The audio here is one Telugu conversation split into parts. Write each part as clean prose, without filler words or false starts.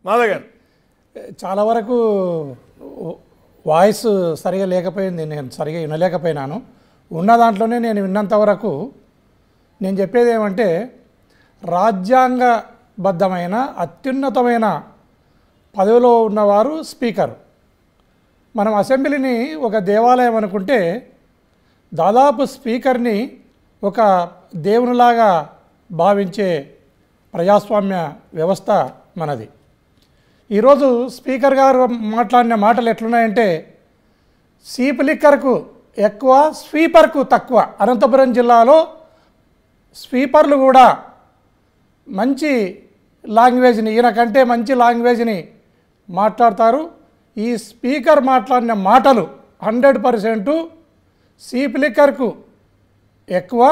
మాధవ్ గారు చాలా వరకు వాయిస్ సరిగా లేకపోయింది, నేను సరిగా వినలేకపోయినాను. ఉన్న దాంట్లోనే నేను విన్నంత వరకు నేను చెప్పేది ఏమంటే, రాజ్యాంగబద్ధమైన అత్యున్నతమైన పదవిలో ఉన్నవారు స్పీకర్. మనం అసెంబ్లీని ఒక దేవాలయం అనుకుంటే దాదాపు స్పీకర్ని ఒక దేవునిలాగా భావించే ప్రజాస్వామ్య వ్యవస్థ మనది. ఈరోజు స్పీకర్ గారు మాట్లాడిన మాటలు ఎట్లున్నాయంటే, సీప్ లిక్కర్కు ఎక్కువ, స్వీపర్కు తక్కువ. అనంతపురం జిల్లాలో స్వీపర్లు కూడా మంచి లాంగ్వేజ్ని, ఈయనకంటే మంచి లాంగ్వేజ్ని మాట్లాడతారు. ఈ స్పీకర్ మాట్లాడిన మాటలు 100% సీప్ లిక్కర్కు ఎక్కువ,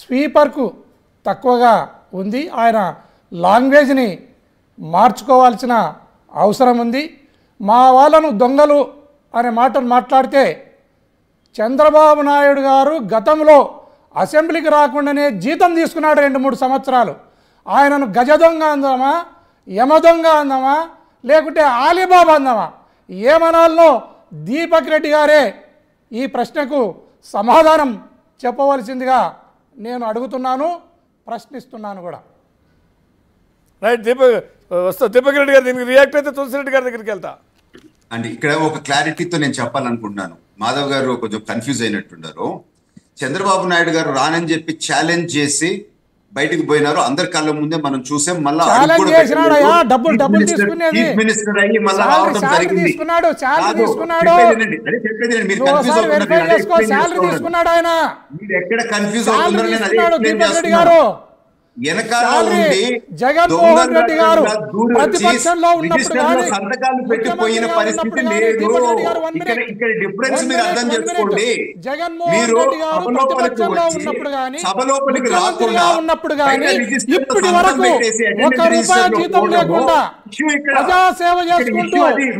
స్వీపర్కు తక్కువగా ఉంది. ఆయన లాంగ్వేజ్ని మార్చుకోవాల్సిన అవసరం ఉంది. మా వాళ్ళను దొంగలు అనే మాటను మాట్లాడితే, చంద్రబాబు నాయుడు గారు గతంలో అసెంబ్లీకి రాకుండానే జీతం తీసుకున్నాడు 2-3 సంవత్సరాలు. ఆయనను గజ దొంగ అందామా, యమ దొంగ అందామా, లేకుంటే ఆలీబాబా అందామా, ఏమనాలనో దీపక్ రెడ్డి గారే ఈ ప్రశ్నకు సమాధానం చెప్పవలసిందిగా నేను అడుగుతున్నాను, ప్రశ్నిస్తున్నాను కూడా. రైట్, దీపక్ రెడ్డి గారు దీనికి రియాక్ట్ అయితే తులసిరెడ్డి గారి దగ్గరికి వెళ్తా. అండి, ఇక్కడ ఒక క్లారిటీతో నేను చెప్పాలనుకుంటున్నాను. మాధవ్ గారు కొంచెం కన్ఫ్యూజ్ అయినట్టున్నారు. చంద్రబాబు నాయుడు గారు రానని చెప్పి ఛాలెంజ్ చేసి బయటకు పోయినారు. అందరి కళ్ళ ముందే మనం చూసాం. మళ్ళీ చీఫ్ మినిస్టర్ అయ్యి మళ్ళీ రావడం జరిగింది. మీరు ఎక్కడ కన్ఫ్యూజ్ అవుతున్నారో నేను అదే ఎక్స్ప్లెయిన్ చేస్తున్నాను. వెనకాల ఉండి జగన్మోహన్ రెడ్డి గారు సంతకాలు పెట్టిపోయిన పరిస్థితి లేదు. ఇక్కడ డిఫరెన్స్ మీరు అర్థం చేసుకోండి. మీరు సభ లోపలికి రాకుండా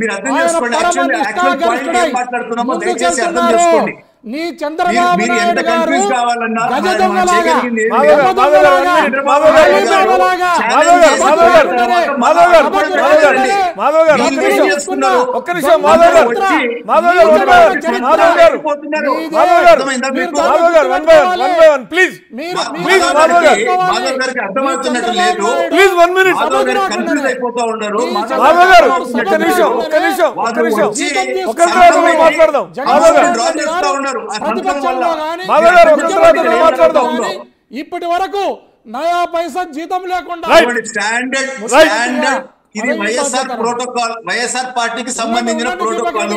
మీరు అర్థం చేసుకోండి. మాట్లాడుతున్నామో దయచేసి అర్థం చేసుకోండి. నీ చంద్రబాబు నాయుడు గారు అర్థమవుతున్నట్టు లేదు. అయిపోతా ఉన్నారు. ఇప్పటి వరకు నయా పైసా జీతం లేకుండా ఇది వైఎస్ఆర్ ప్రోటోకాల్, వైఎస్ఆర్ పార్టీకి సంబంధించిన ప్రోటోకాల్.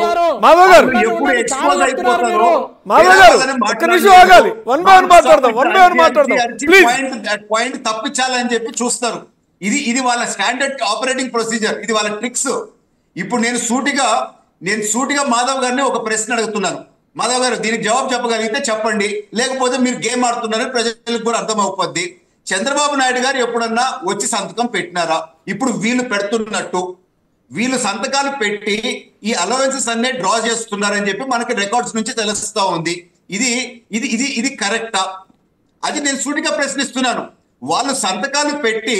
ఎప్పుడు ఎక్స్పోజ్ అయిపోతారో పాయింట్ తప్పించాలని చెప్పి చూస్తారు. ఇది వాళ్ళ స్టాండర్డ్ ఆపరేటింగ్ ప్రొసీజర్, ఇది వాళ్ళ ట్రిక్స్. ఇప్పుడు నేను సూటిగా మాధవ్ గారిని ఒక ప్రశ్న అడుగుతున్నాను. మాధవ్ గారు దీనికి జవాబు చెప్పగలిగితే చెప్పండి, లేకపోతే మీరు గేమ్ ఆడుతున్నారని ప్రజలకు కూడా అర్థం అవుతుంది. చంద్రబాబు నాయుడు గారు ఎప్పుడన్నా వచ్చి సంతకం పెట్టినారా? ఇప్పుడు వీళ్ళు పెడుతున్నట్టు వీళ్ళు సంతకాలు పెట్టి ఈ అలవెన్సెస్ అన్నీ డ్రా చేస్తున్నారని చెప్పి మనకి రికార్డ్స్ నుంచి తెలుస్తా ఉంది. ఇది కరెక్టా? అది నేను సూటిగా ప్రశ్నిస్తున్నాను. వాళ్ళు సంతకాలు పెట్టి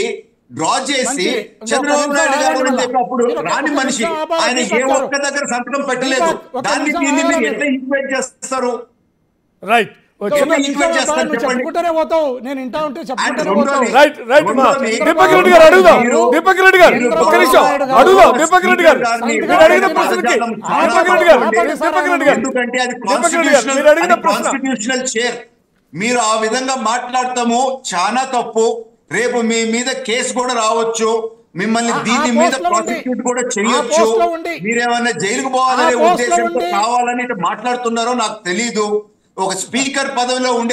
డ్రా చేసి చంద్రబాబు నాయుడు గారు అని చెప్పినప్పుడు రాని మనిషి ఆయన ఏ ఒక్క దగ్గర సంతకం పెట్టలేదు. దాన్ని దీన్ని మీరు ఎట్లా ఈక్వేట్ చేస్తారు? రైట్, దీపక్ రెడ్డి గారు అడుగుదాం. దీపక్ రెడ్డి గారు ఒక్క నిమిషం అడుగుదాం. దీపక్ రెడ్డి గారు మీరు అడిగిన ప్రశ్నకి ఎందుకంటే అది కాన్స్టిట్యూషనల్ చైర్. మీరు ఆ విధంగా మాట్లాడతాము చాలా తప్పు. రేపు మీ మీద కేసు కూడా రావచ్చు, మిమ్మల్ని దీని మీద ప్రాసిక్యూట్ కూడా చేయొచ్చు. మీరేమన్నా జైలుకు పోవాలనే ఉద్దేశంతో కావాలని మాట్లాడుతున్నారో నాకు తెలీదు. ఒక స్పీకర్ పదవిలో ఉండే